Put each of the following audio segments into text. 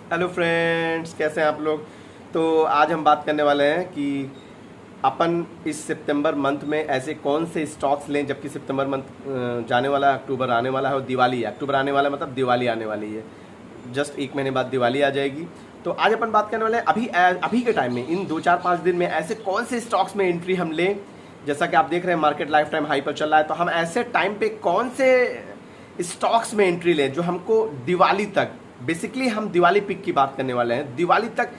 Hello friends, कैसे हैं आप लोग। तो आज हम बात करने वाले हैं कि अपन इस सितंबर मंथ में ऐसे कौन से स्टॉक्स लें, जबकि सितंबर मंथ जाने वाला है, अक्टूबर आने वाला है और दिवाली है। अक्टूबर आने वाला है मतलब दिवाली आने वाली है, जस्ट एक महीने बाद दिवाली आ जाएगी। तो आज अपन बात करने वाले हैं अभी के टाइम में, इन 2 4 5 दिन में ऐसे कौन से स्टॉक्स में एंट्री हम लें। जैसा कि आप देख रहे हैं मार्केट लाइफ टाइम हाई पर चल रहा है, तो हम ऐसे टाइम पे कौन से स्टॉक्स में एंट्री लें जो हमको दिवाली तक, बेसिकली हम दिवाली पिक की बात करने वाले हैं, दिवाली तक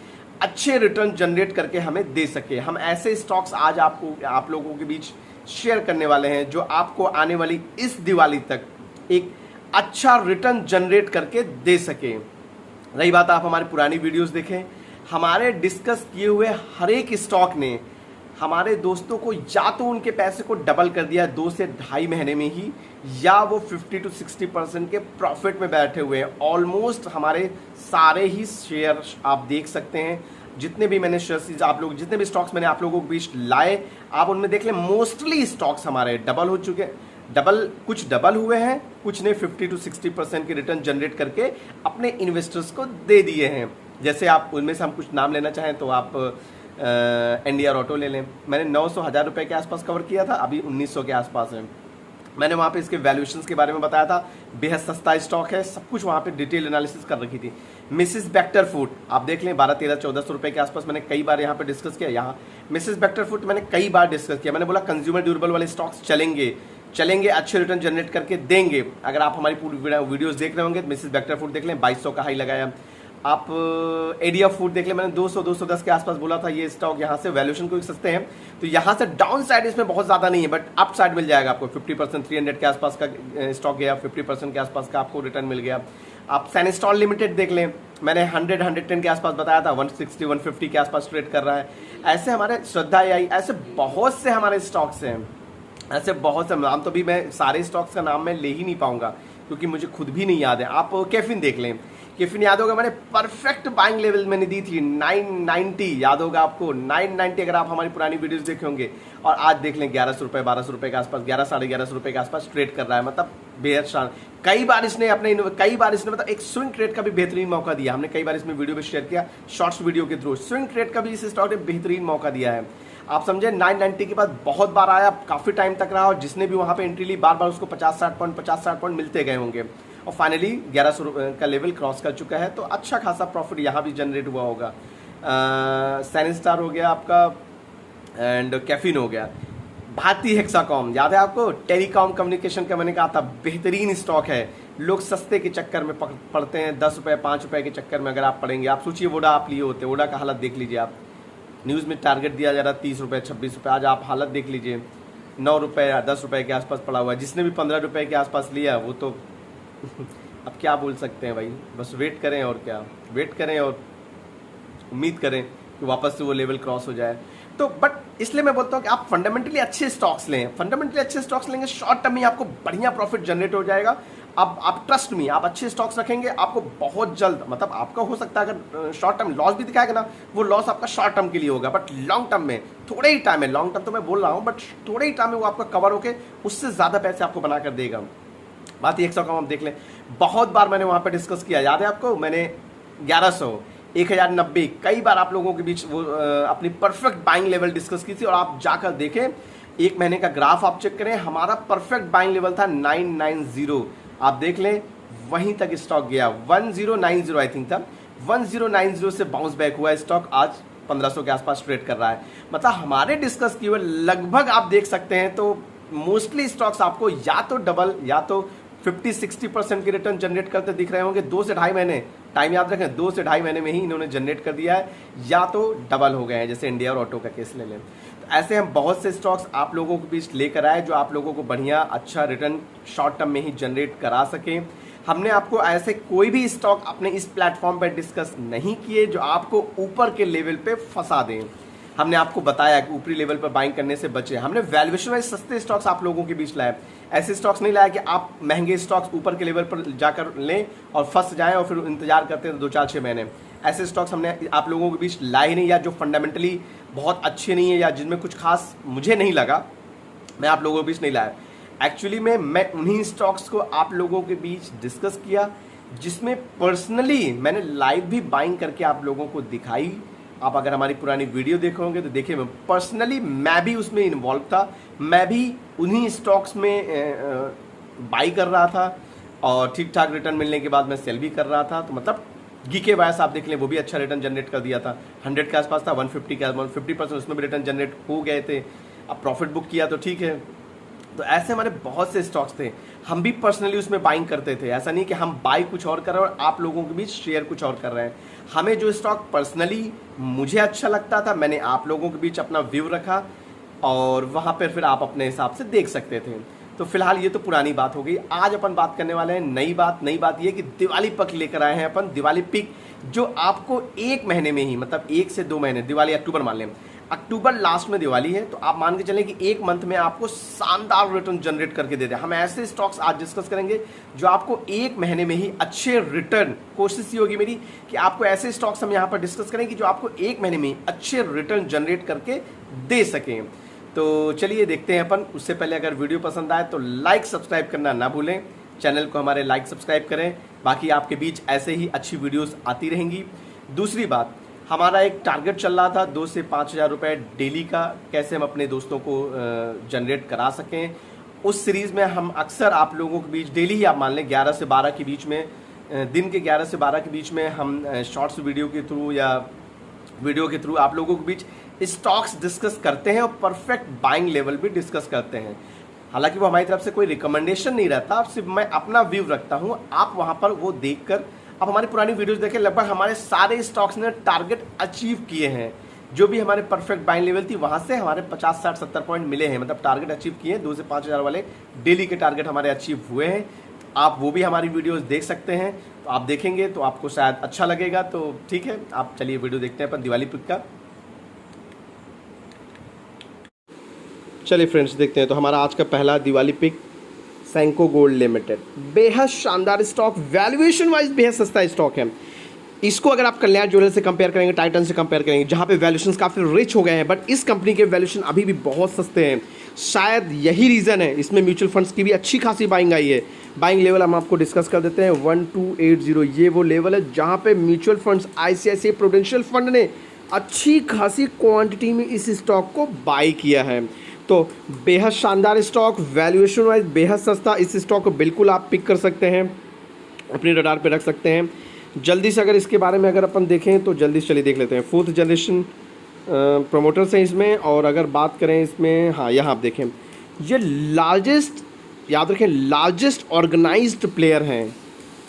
अच्छे रिटर्न जनरेट करके हमें दे सके। हम ऐसे स्टॉक्स आज आप लोगों के बीच शेयर करने वाले हैं जो आपको आने वाली इस दिवाली तक एक अच्छा रिटर्न जनरेट करके दे सके। रही बात, आप हमारी पुरानी वीडियोस देखें, हमारे डिस्कस किए हुए हर एक स्टॉक ने हमारे दोस्तों को या तो उनके पैसे को डबल कर दिया 2 से ढाई महीने में ही, या वो 50 to 60% के प्रॉफिट में बैठे हुए हैं। ऑलमोस्ट हमारे सारे ही शेयर आप देख सकते हैं, जितने भी मैंने शेयर्स आप लोग जितने भी स्टॉक्स मैंने आप लोगों के बीच लाए, आप उनमें देख लें, मोस्टली स्टॉक्स हमारे डबल हो चुके हैं। कुछ डबल हुए हैं, कुछ ने 50 to 60% के रिटर्न जनरेट करके अपने इन्वेस्टर्स को दे दिए हैं। जैसे आप उनमें से हम कुछ नाम लेना चाहें तो आप एनडीआर ऑटो ले लें। मैंने 900 रुपए के आसपास कवर किया था, अभी 1900 के आसपास है। मैंने वहाँ पे इसके वैल्यूएशंस के बारे में बताया था, बेहद सस्ता स्टॉक है, सब कुछ वहाँ पे डिटेल एनालिसिस कर रखी थी। मिसेस बेक्टर फूड आप देख लें, 1200-1400 रुपए के आसपास मैंने कई बार यहाँ पे डिस्कस किया। यहाँ मिसेस बेक्टर फूड मैंने कई बार डिस्कस किया। मैंने बोला कंज्यूमर ड्यूरेबल वाले स्टॉक्स चलेंगे, अच्छे रिटर्न जनरेट करके देंगे। अगर आप हमारी पूरी वीडियोस देख रहे होंगे तो मिसेस बेक्टर फूड देख लें, 2200 का हाई लगाया। आप एडिया फूड देख लें, मैंने 200-210 के आसपास बोला था ये स्टॉक यहाँ से वैल्यूएशन को सस्ते हैं, तो यहाँ से डाउन साइड इसमें बहुत ज़्यादा नहीं है, बट अप साइड मिल जाएगा आपको। 50% 300 के आसपास का स्टॉक गया, 50% के आसपास का आपको रिटर्न मिल गया। आप सैनिस्टॉल लिमिटेड देख लें, मैंने 100-110 के आसपास बताया था, 160-150 के आसपास ट्रेड कर रहा है। ऐसे हमारे श्रद्धा आई, ऐसे बहुत से हमारे स्टॉक्स हैं, ऐसे बहुत से नाम तो भी मैं सारे स्टॉक्स का नाम मैं ले ही नहीं पाऊंगा क्योंकि मुझे खुद भी नहीं याद है। आप कैफिन देख लें, कैफिन याद होगा मैंने परफेक्ट बाइंग लेवल मैंने दी थी 990, याद होगा आपको 990, अगर आप हमारी पुरानी वीडियोस देखे होंगे। और आज देख लें 1100 रुपये 1200 रुपये के आसपास, 1100-1150 रुपये के आसपास ट्रेड कर रहा है। मतलब बेहद शान, कई बार इसने मतलब एक स्विंग ट्रेड का भी बेहतरीन मौका दिया। हमने कई बार इसमें वीडियो भी शेयर किया, शॉर्ट्स वीडियो के थ्रू स्विंग ट्रेड का भी इस स्टॉक ने बेहतरीन मौका दिया है। आप समझे 990 के बाद बहुत बार आया, काफी टाइम तक रहा, और जिसने भी वहां पे एंट्री ली बार बार उसको 50-60 पॉइंट मिलते गए होंगे, और फाइनली 1100 का लेवल क्रॉस कर चुका है। तो अच्छा खासा प्रॉफिट यहाँ भी जनरेट हुआ होगा। सैनिस्टार हो गया आपका, एंड कैफिन हो गया। भारती हेक्साकॉम याद है आपको, टेलीकॉम कम्युनिकेशन का मैंने कहा था बेहतरीन स्टॉक है। लोग सस्ते के चक्कर में पड़ते हैं, 10 रुपये 5 रुपये के चक्कर में अगर आप पड़ेंगे। आप सोचिए वोडा आप लिए होते, वोडा का हालत देख लीजिए आप, न्यूज़ में टारगेट दिया जा रहा 30 रुपये 26 रुपये, आज आप हालत देख लीजिए 9 रुपये या 10 रुपये के आसपास पड़ा हुआ है। जिसने भी 15 रुपये के आसपास लिया वो तो अब क्या बोल सकते हैं भाई, बस वेट करें और क्या, वेट करें और उम्मीद करें कि वापस से वो लेवल क्रॉस हो जाए। तो बट इसलिए मैं बोलता हूँ कि आप फंडामेंटली अच्छे स्टॉक्स लें, फंडामेंटली अच्छे स्टॉक्स लेंगे, शॉर्ट टर्म में आपको बढ़िया प्रॉफिट जनरेट हो जाएगा। अब आप ट्रस्ट मी, आप अच्छे स्टॉक्स रखेंगे, आपको बहुत जल्द, मतलब आपका हो सकता है अगर शॉर्ट टर्म लॉस भी दिखाएगा ना, वो लॉस आपका शॉर्ट टर्म के लिए होगा, बट लॉन्ग टर्म में थोड़े ही टाइम है, लॉन्ग टर्म तो मैं बोल रहा हूँ बट थोड़े ही टाइम में वो आपका कवर होकर उससे ज़्यादा पैसे आपको बना कर देगा। बात 100 का हम देख लें, बहुत बार मैंने वहाँ पर डिस्कस किया, याद है आपको, मैंने 1100 1090 कई बार आप लोगों के बीच वो अपनी परफेक्ट बाइंग लेवल डिस्कस की थी। और आप जाकर देखें, एक महीने का ग्राफ आप चेक करें, हमारा परफेक्ट बाइंग लेवल था 990, आप देख लें वहीं तक स्टॉक गया, 1090 आई थिंक था, 1090 से बाउंस बैक हुआ स्टॉक, आज 1500 के आसपास ट्रेड कर रहा है। मतलब हमारे डिस्कस किए हुए लगभग आप देख सकते हैं, तो मोस्टली स्टॉक्स आपको या तो डबल या तो 50-60% के रिटर्न जनरेट करते दिख रहे होंगे। 2 से ढाई महीने, टाइम याद रखें, 2 से ढाई महीने में ही इन्होंने जनरेट कर दिया है, या तो डबल हो गए हैं, जैसे इंडिया और ऑटो का केस ले लें। तो ऐसे हम बहुत से स्टॉक्स आप लोगों के बीच लेकर आए जो आप लोगों को बढ़िया अच्छा रिटर्न शॉर्ट टर्म में ही जनरेट करा सकें। हमने आपको ऐसे कोई भी स्टॉक अपने इस प्लेटफॉर्म पर डिस्कस नहीं किए जो आपको ऊपर के लेवल पे फंसा दें। हमने आपको बताया कि ऊपरी लेवल पर बाइंग करने से बचे। हमने वैल्यूएशन वाइज सस्ते स्टॉक्स आप लोगों के बीच लाए, ऐसे स्टॉक्स नहीं लाया कि आप महंगे स्टॉक्स ऊपर के लेवल पर जाकर लें और फंस जाएं और फिर इंतजार करते हैं 2-4-6 महीने। ऐसे स्टॉक्स हमने आप लोगों के बीच लाए नहीं, या जो फंडामेंटली बहुत अच्छे नहीं है या जिनमें कुछ खास मुझे नहीं लगा, मैं आप लोगों के बीच नहीं लाया। एक्चुअली में मैं उन्हीं स्टॉक्स को आप लोगों के बीच डिस्कस किया जिसमें पर्सनली मैंने लाइव भी बाइंग करके आप लोगों को दिखाई। आप अगर हमारी पुरानी वीडियो देखोगे तो देखिए पर्सनली मैं भी उसमें इन्वॉल्व था, मैं भी उन्हीं स्टॉक्स में बाई कर रहा था और ठीक ठाक रिटर्न मिलने के बाद मैं सेल भी कर रहा था। तो मतलब गीके वायस आप देख लें, वो भी अच्छा रिटर्न जनरेट कर दिया था, 100 के आसपास था, 150 के आसपास, 50% उसमें भी रिटर्न जनरेट हो गए थे। अब प्रॉफिट बुक किया तो ठीक है। तो ऐसे हमारे बहुत से स्टॉक्स थे, हम भी पर्सनली उसमें बाइंग करते थे। ऐसा नहीं कि हम बाई कुछ और कर रहे हैं और आप लोगों के बीच शेयर कुछ और कर रहे हैं। हमें जो स्टॉक पर्सनली मुझे अच्छा लगता था, मैंने आप लोगों के बीच अपना व्यू रखा और वहाँ पर फिर आप अपने हिसाब से देख सकते थे। तो फिलहाल ये तो पुरानी बात हो गई। आज अपन बात करने वाले हैं नई बात ये कि दिवाली पिक लेकर आए हैं अपन। दिवाली पिक जो आपको एक महीने में ही, मतलब 1 से 2 महीने, दिवाली अक्टूबर मान लें, अक्टूबर लास्ट में दिवाली है, तो आप मान के चलें कि एक मंथ में आपको शानदार रिटर्न जनरेट करके दे दें। हम ऐसे स्टॉक्स आज डिस्कस करेंगे जो आपको एक महीने में ही अच्छे रिटर्न, कोशिश ये होगी मेरी कि आपको ऐसे स्टॉक्स हम यहाँ पर डिस्कस करें कि जो आपको एक महीने में ही अच्छे रिटर्न जनरेट करके दे सकें। तो चलिए देखते हैं अपन। उससे पहले अगर वीडियो पसंद आए तो लाइक सब्सक्राइब करना ना भूलें, चैनल को हमारे लाइक सब्सक्राइब करें। बाकी आपके बीच ऐसे ही अच्छी वीडियोस आती रहेंगी। दूसरी बात, हमारा एक टारगेट चल रहा था 2 से 5 हज़ार रुपये डेली का, कैसे हम अपने दोस्तों को जनरेट करा सकें। उस सीरीज़ में हम अक्सर आप लोगों के बीच डेली ही, आप मान लें 11 से 12 के बीच में, दिन के 11 से 12 के बीच में हम शॉर्ट्स वीडियो के थ्रू या वीडियो के थ्रू आप लोगों के बीच स्टॉक्स डिस्कस करते हैं और परफेक्ट बाइंग लेवल भी डिस्कस करते हैं। हालांकि वो हमारी तरफ से कोई रिकमेंडेशन नहीं रहता, सिर्फ मैं अपना व्यू रखता हूँ। आप वहाँ पर वो देखकर आप हमारी पुरानी वीडियोस देखें, लगभग हमारे सारे स्टॉक्स ने टारगेट अचीव किए हैं। जो भी हमारे परफेक्ट बाइंग लेवल थी वहाँ से हमारे 50, 60, 70 पॉइंट मिले हैं, मतलब टारगेट अचीव किए हैं। 2 से 5 हज़ार वाले डेली के टारगेट हमारे अचीव हुए हैं। आप वो भी हमारी वीडियोस देख सकते हैं, तो आप देखेंगे तो आपको शायद अच्छा लगेगा। तो ठीक है, आप चलिए वीडियो देखते हैं अपन दिवाली पिक का। चलिए फ्रेंड्स देखते हैं। तो हमारा आज का पहला Diwali pick Senco gold limited, बेहद शानदार स्टॉक, वैल्यूएशन वाइज बेहद सस्ता स्टॉक है। इसको अगर आप कल्याण ज्वेलर्स से कंपेयर करेंगे, टाइटन से कंपेयर करेंगे, जहाँ पे वैल्यूएशंस काफ़ी रिच हो गए हैं, बट इस कंपनी के वैल्यूएशन अभी भी बहुत सस्ते हैं। शायद यही रीज़न है, इसमें म्यूचुअल फंड्स की भी अच्छी खासी बाइंग आई है। बाइंग लेवल हम आपको डिस्कस कर देते हैं। 1280 ये वो लेवल है जहाँ पे mutual funds, ICICI prudential fund ने अच्छी खासी क्वांटिटी में इस स्टॉक को बाई किया है। तो बेहद शानदार स्टॉक, वैल्यूएशन वाइज बेहद सस्ता। इस स्टॉक को बिल्कुल आप पिक कर सकते हैं, अपने रडार पे रख सकते हैं। जल्दी से अगर इसके बारे में अगर अपन देखें तो जल्दी से चलिए देख लेते हैं। 4th जनरेशन प्रोमोटर्स हैं इसमें। और अगर बात करें इसमें, हाँ यहाँ आप देखें, ये लार्जेस्ट, याद रखें, लार्जेस्ट ऑर्गेनाइज्ड प्लेयर हैं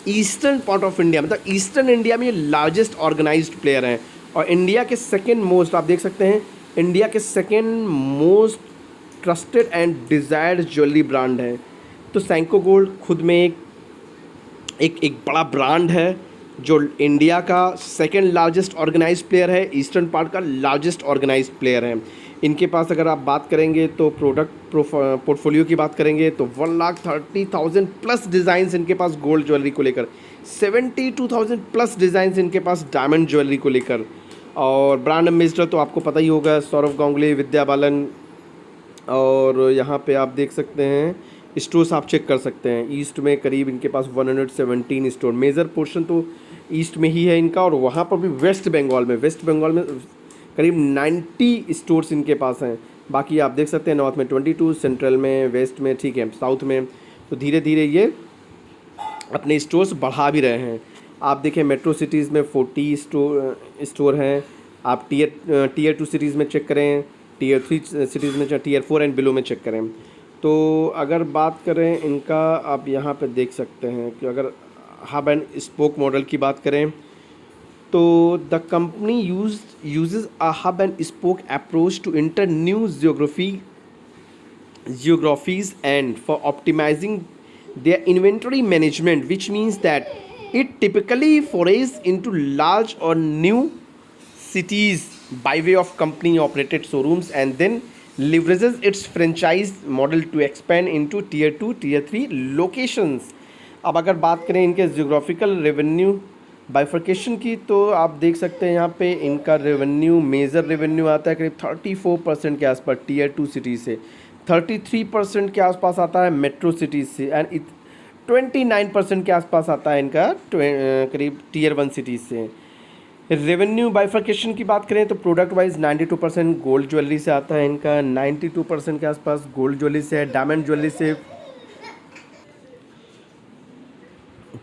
ईस्टर्न पार्ट ऑफ इंडिया, मतलब ईस्टर्न इंडिया में ये लार्जेस्ट ऑर्गेनाइज्ड प्लेयर हैं। और इंडिया के सेकेंड मोस्ट, आप देख सकते हैं, इंडिया के second most trusted and desired jewellery brand है। तो सैंको गोल्ड खुद में एक बड़ा ब्रांड है जो इंडिया का सेकंड लार्जेस्ट ऑर्गेनाइज्ड प्लेयर है, ईस्टर्न पार्ट का लार्जेस्ट ऑर्गेनाइज्ड प्लेयर है। इनके पास अगर आप बात करेंगे तो प्रोडक्ट पोर्टफोलियो की बात करेंगे तो 1,30,000 प्लस डिज़ाइंस इनके पास गोल्ड ज्वेलरी को लेकर, 72,000 प्लस डिज़ाइंस इनके पास डायमंड ज्वेलरी को लेकर। और ब्रांड एम्बेसडर तो आपको पता ही होगा, सौरभ गांगुली, विद्या बालन। और यहाँ पे आप देख सकते हैं स्टोर्स आप चेक कर सकते हैं। ईस्ट में करीब इनके पास 117 स्टोर, मेजर पोर्शन तो ईस्ट में ही है इनका। और वहाँ पर भी वेस्ट बंगाल में करीब 90 स्टोर्स इनके पास हैं। बाकी आप देख सकते हैं नॉर्थ में 22, सेंट्रल में, वेस्ट में, ठीक है, साउथ में। तो धीरे धीरे ये अपने स्टोर्स बढ़ा भी रहे हैं। आप देखें मेट्रो सिटीज़ में 40 स्टोर हैं। आप टीयर 2 सिटीज़ में चेक करें, टीयर 3 सिटीज़ में, टीयर 4 एंड बिलो में चेक करें। तो अगर बात करें इनका, आप यहाँ पे देख सकते हैं कि अगर हब एंड स्पोक मॉडल की बात करें तो the company uses a hub and spoke approach to enter new geographies and for optimizing their inventory management, which means that it typically forays into large or new cities by way of company operated showrooms and then leverages its franchise model to expand into tier 2, tier 3 locations। अब अगर बात करें इनके geographical revenue bifurcation की तो आप देख सकते हैं यहाँ पे इनका रेवेन्यू, मेजर रेवेन्यू आता है करीब 34% के आसपास टीयर 2 सिटी से, 33% के आसपास आता है मेट्रो सिटीज़ से, एंड 29% के आसपास आता है इनका करीब टीयर 1 सिटीज़ से। रेवेन्यू बाइफर्केशन की बात करें तो प्रोडक्ट वाइज 92% गोल्ड ज्वेलरी से आता है इनका, 92% के आसपास गोल्ड ज्वेलरी से है, डायमंड ज्वेलरी से।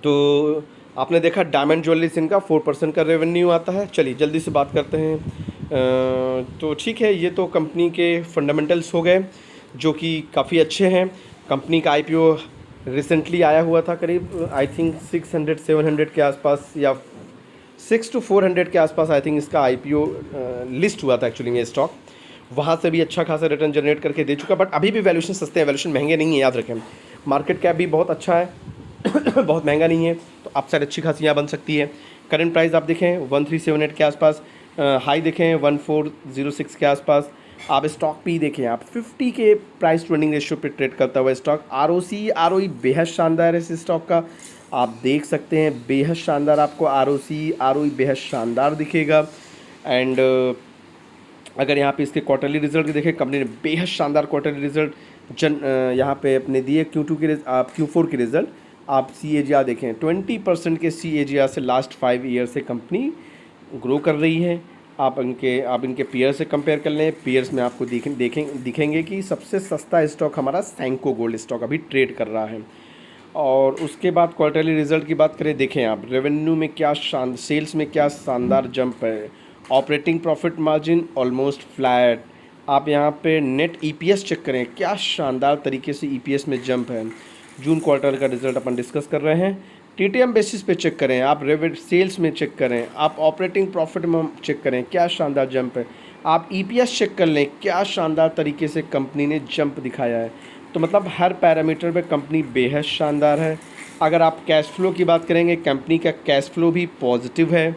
तो आपने देखा डायमंड ज्वेलरी से इनका 4% का रेवेन्यू आता है। चलिए जल्दी से बात करते हैं। तो ठीक है, ये तो कंपनी के फंडामेंटल्स हो गए जो कि काफ़ी अच्छे हैं। कंपनी का आईपीओ रिसेंटली आया हुआ था, करीब आई थिंक 600-700 के आसपास या 600 to 400 के आसपास आई थिंक इसका आईपीओ लिस्ट हुआ था एक्चुअली में स्टॉक। वहाँ से भी अच्छा खासा रिटर्न जनरेट करके दे चुका, बट अभी भी वैल्यूशन सस्ते हैं, वैल्यूशन महंगे नहीं है, याद रखें। मार्केट कैप भी बहुत अच्छा है बहुत महंगा नहीं है, तो अपसाइड अच्छी खासी यहाँ बन सकती है। करंट प्राइस आप देखें 1378 के आसपास, हाई देखें 1406 के आसपास। आप स्टॉक भी देखें, आप 50 के प्राइस टू अर्निंग रेशियो पे ट्रेड करता हुआ स्टॉक। आरओसी आरओई बेहद शानदार है इस स्टॉक का, आप देख सकते हैं, बेहद शानदार। आपको आरओसी आरओई बेहद शानदार दिखेगा। एंड अगर यहाँ पे इसके क्वार्टरली रिजल्ट देखें, कंपनी ने बेहद शानदार क्वार्टरली रिजल्ट यहाँ पे अपने दिए। Q4 के रिजल्ट आप CAGR देखें, 20% के CAGR से लास्ट 5 ईयर से कंपनी ग्रो कर रही है। आप इनके पीयर से कंपेयर कर लें, पीयर्स में आपको दिखेंगे कि सबसे सस्ता स्टॉक हमारा सैंको गोल्ड स्टॉक अभी ट्रेड कर रहा है। और उसके बाद क्वार्टरली रिजल्ट की बात करें, देखें आप रेवेन्यू में क्या सेल्स में क्या शानदार जंप है। Operating profit margin almost flat. आप यहाँ पे नेट EPS चेक करें, क्या शानदार तरीके से EPS में जंप है। जून क्वार्टर का रिजल्ट अपन डिस्कस कर रहे हैं। TTM बेसिस पे चेक करें, आप सेल्स में चेक करें, आप ऑपरेटिंग प्रॉफिट में चेक करें, क्या शानदार जंप है। आप EPS चेक कर लें, क्या शानदार तरीके से कंपनी ने जंप दिखाया है। तो मतलब हर पैरामीटर पे कंपनी बेहद शानदार है। अगर आप कैश फ्लो की बात करेंगे, कंपनी का कैश फ्लो भी पॉजिटिव है।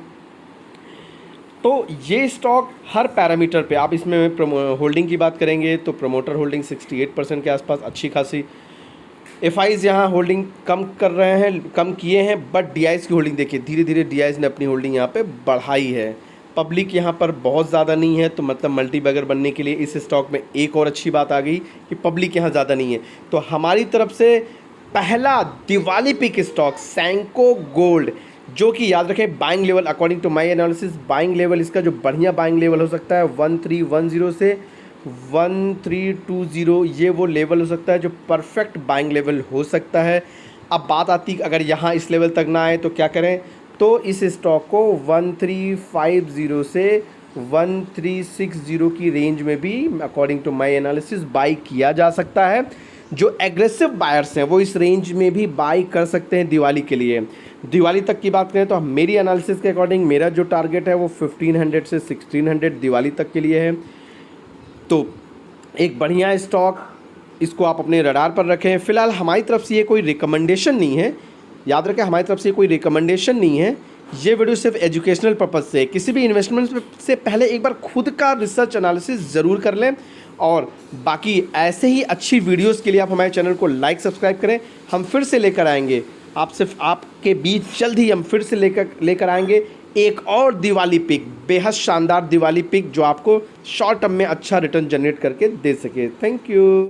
तो ये स्टॉक हर पैरामीटर पे, आप इसमें होल्डिंग की बात करेंगे तो प्रमोटर होल्डिंग 68% के आसपास अच्छी खासी। FIs यहाँ होल्डिंग कम कर रहे हैं, कम किए हैं, बट DIs की होल्डिंग देखिए, धीरे धीरे DIs ने अपनी होल्डिंग यहाँ पे बढ़ाई है। पब्लिक यहाँ पर बहुत ज़्यादा नहीं है, तो मतलब मल्टीबैगर बनने के लिए इस स्टॉक में एक और अच्छी बात आ गई कि पब्लिक यहाँ ज़्यादा नहीं है। तो हमारी तरफ से पहला दिवाली पिक स्टॉक सैंको गोल्ड, जो कि याद रखें buying level, according to my analysis buying level इसका जो बढ़िया बाइंग लेवल हो सकता है 1310 से 1320, ये वो लेवल हो सकता है जो परफेक्ट बाइंग लेवल हो सकता है। अब बात आती अगर यहाँ इस लेवल तक ना आए तो क्या करें, तो इस स्टॉक को 1350 से 1360 की रेंज में भी according to my analysis buy किया जा सकता है। जो एग्रेसिव बायर्स हैं वो इस रेंज में भी बाई कर सकते हैं दिवाली के लिए। दिवाली तक की बात करें तो मेरी एनालिसिस के अकॉर्डिंग मेरा जो टारगेट है वो 1500 से 1600 दिवाली तक के लिए है। तो एक बढ़िया स्टॉक, इसको आप अपने रडार पर रखें। फ़िलहाल हमारी तरफ से ये कोई रिकमेंडेशन नहीं है, याद रखें हमारी तरफ से कोई रिकमेंडेशन नहीं है। ये वीडियो सिर्फ एजुकेशनल पर्पज़ से, किसी भी इन्वेस्टमेंट से पहले एक बार खुद का रिसर्च एनालिसिस ज़रूर कर लें। और बाकी ऐसे ही अच्छी वीडियोस के लिए आप हमारे चैनल को लाइक सब्सक्राइब करें। हम फिर से लेकर आएंगे आपके बीच जल्द ही हम फिर से लेकर आएंगे एक और दिवाली पिक, बेहद शानदार दिवाली पिक जो आपको शॉर्ट टर्म में अच्छा रिटर्न जनरेट करके दे सके। Thank you.